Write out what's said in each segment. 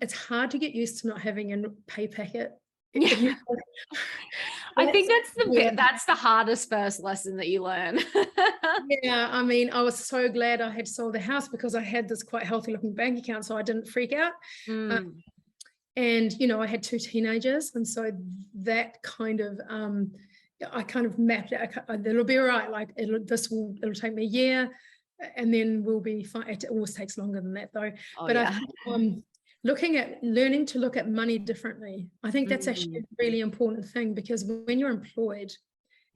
it's hard to get used to not having a pay packet. Yeah. I think that's the hardest first lesson that you learn. Yeah, I mean, I was so glad I had sold the house because I had this quite healthy looking bank account, so I didn't freak out. And I had 2 teenagers, and so that kind of I kind of mapped it. It'll be all right. Like it'll take me a year, and then we'll be fine. It always takes longer than that, though. But I think learning to look at money differently. I think that's actually a really important thing, because when you're employed,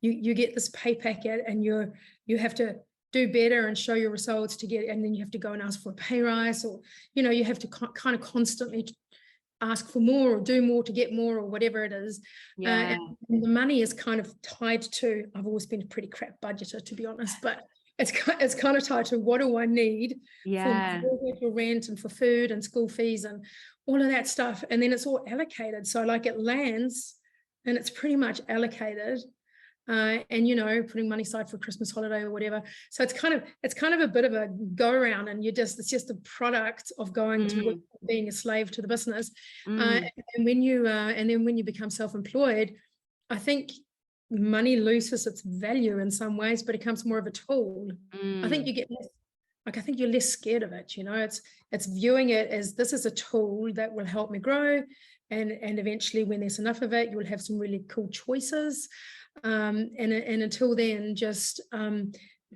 you get this pay packet, and you have to do better and show your results to get, and then you have to go and ask for a pay rise, or you have to kind of constantly ask for more or do more to get more, or whatever it is. And the money is kind of tied to, I've always been a pretty crap budgeter, to be honest, but it's kind of tied to, what do I need for rent and for food and school fees and all of that stuff, and then it's all allocated. So like it lands and it's pretty much allocated, and putting money aside for Christmas holiday or whatever. So it's kind of a bit of a go around, and it's just a product of going to being a slave to the business. And then when you become self-employed, I think money loses its value in some ways, but it becomes more of a tool. I think you get less, I think you're less scared of it. It's viewing it as, this is a tool that will help me grow, and eventually, when there's enough of it, you will have some really cool choices. And until then, just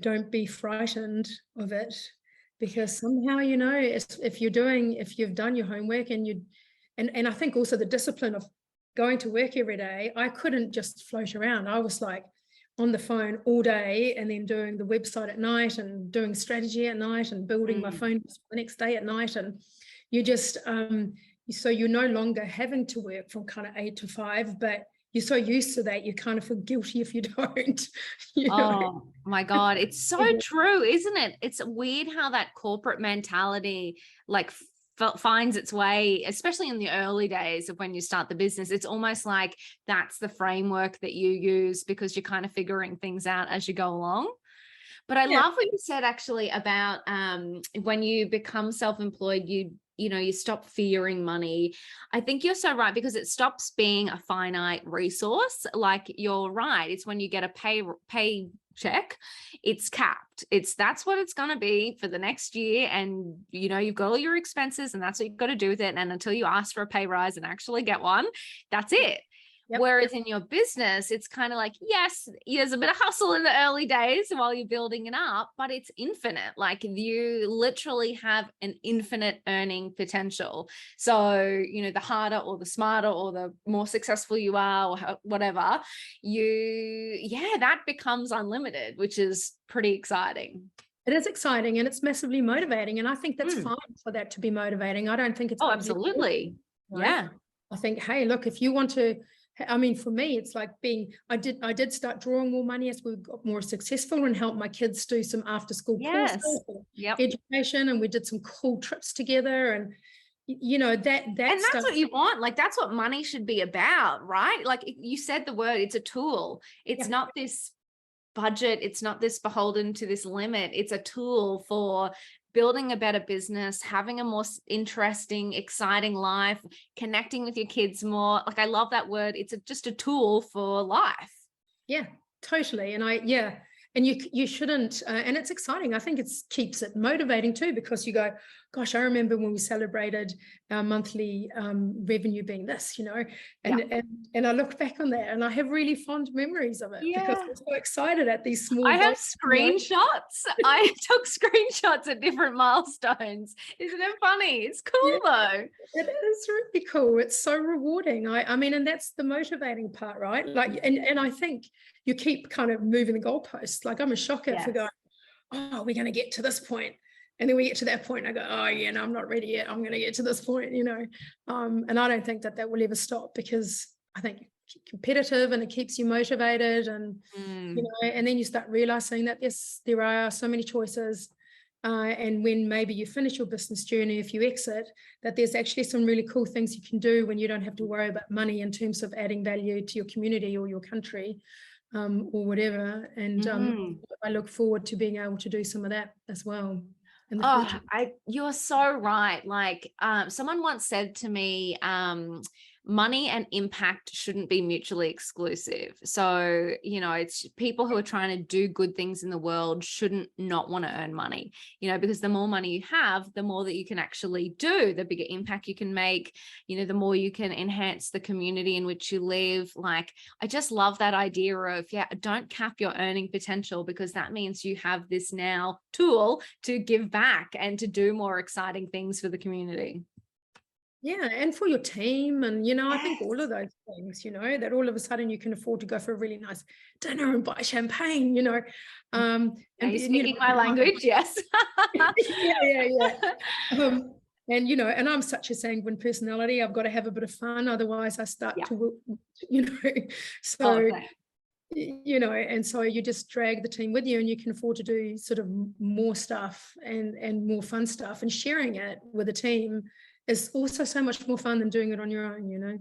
don't be frightened of it, because somehow, if you've done your homework, and I think also the discipline of going to work every day, I couldn't just float around. I was like on the phone all day, and then doing the website at night, and doing strategy at night, and building my phone the next day at night. And you just so you're no longer having to work from kind of 8 to 5, but you're so used to that, you kind of feel guilty if you don't. Oh my God, it's so true, isn't it? It's weird how that corporate mentality finds its way, especially in the early days of when you start the business. It's almost like that's the framework that you use, because you're kind of figuring things out as you go along. But I love what you said actually about when you become self-employed, you stop fearing money. I think you're so right, because it stops being a finite resource. Like, you're right. It's when you get a pay check, it's capped. That's what it's going to be for the next year. And, you've got all your expenses, and that's what you've got to do with it. And until you ask for a pay rise and actually get one, that's it. Yep. Whereas in your business, it's kind of like, yes, there's a bit of hustle in the early days while you're building it up, but it's infinite. Like, you literally have an infinite earning potential. So, the harder or the smarter or the more successful you are, or whatever, that becomes unlimited, which is pretty exciting. It is exciting, and it's massively motivating. And I think that's fine for that to be motivating. I don't think it's absolutely. Right? Yeah. I think, hey, look, if you want to, I mean, for me, it's like I did start drawing more money as we got more successful, and helped my kids do some after school courses, education, and we did some cool trips together. And that's what you want. Like, that's what money should be about, right? Like you said the word, it's a tool. It's not this budget. It's not this beholden to this limit. It's a tool for building a better business, having a more interesting, exciting life, connecting with your kids more. Like, I love that word. It's just a tool for life. Yeah, totally. And you shouldn't, and it's exciting. I think it keeps it motivating too, because you go, gosh, I remember when we celebrated our monthly revenue being this, and I look back on that, and I have really fond memories of it, because I'm so excited at these small. I have screenshots. I took screenshots at different milestones. Isn't it funny? It's cool though. It is really cool. It's so rewarding. I mean, and that's the motivating part, right? Like, and I think you keep kind of moving the goalposts. Like, I'm a shocker for going, oh, we're going to get to this point. And then we get to that point, and I go, oh, yeah, no, I'm not ready yet. I'm going to get to this point, And I don't think that will ever stop, because I think it's competitive, and it keeps you motivated. And, and then you start realizing that there are so many choices. And when maybe you finish your business journey, if you exit, that there's actually some really cool things you can do when you don't have to worry about money, in terms of adding value to your community or your country. Or whatever. And I look forward to being able to do some of that as well. in the future. You're so right. Like someone once said to me, money and impact shouldn't be mutually exclusive. So, you know, it's people who are trying to do good things in the world shouldn't not want to earn money, you know, because the more money you have, the more that you can actually do, the bigger impact you can make, you know, the more you can enhance the community in which you live. Like, I just love that idea of, yeah, don't cap your earning potential, because that means you have this now tool to give back and to do more exciting things for the community. Yeah, and for your team. And, you know, I think all of those things, you know, that all of a sudden you can afford to go for a really nice dinner and buy champagne, you know. Are you speaking you know, my language? Yes. yeah. And, you know, and I'm such a sanguine personality. I've got to have a bit of fun. Otherwise I start to, you know, so, you know, and so you just drag the team with you, and you can afford to do sort of more stuff and more fun stuff, and sharing it with a team is also so much more fun than doing it on your own, you know.